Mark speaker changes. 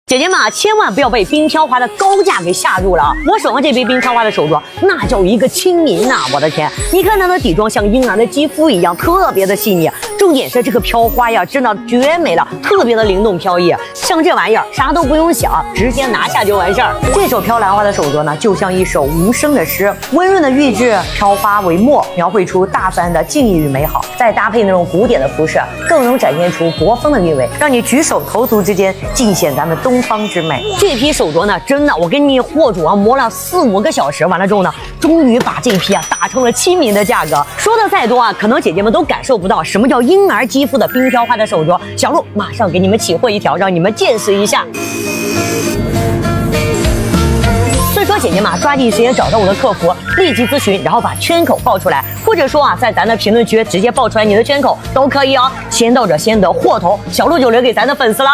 Speaker 1: 姐姐们啊，千万不要被冰飘华的高价给吓住了啊！我手上这杯冰飘华的手镯，那叫一个亲民呐！我的天，你看它的底妆像婴儿的肌肤一样，特别的细腻。重点是这个飘花呀，真的绝美了，特别的灵动飘逸。像这玩意儿，啥都不用想，直接拿下就完事儿。这首飘兰花的手镯呢，就像一首无声的诗，温润的玉质，飘花为墨，描绘出大自然的静谧与美好。再搭配那种古典的服饰，更能展现出国风的韵味，让你举手投足之间尽显咱们东方之美。这批手镯呢，真的，我跟你货主啊磨了4、5个小时，完了之后呢，终于把这批啊打成了亲民的价格。说的再多啊，可能姐姐们都感受不到什么叫婴儿肌肤的冰飘花的手镯。小鹿马上给你们起货一条，让你们见识一下。所以说姐姐们抓紧时间找到我的客服，立即咨询，然后把圈口报出来，或者说啊，在咱的评论区直接报出来你的圈口都可以哦。先到者先得，货头小鹿就留给咱的粉丝了。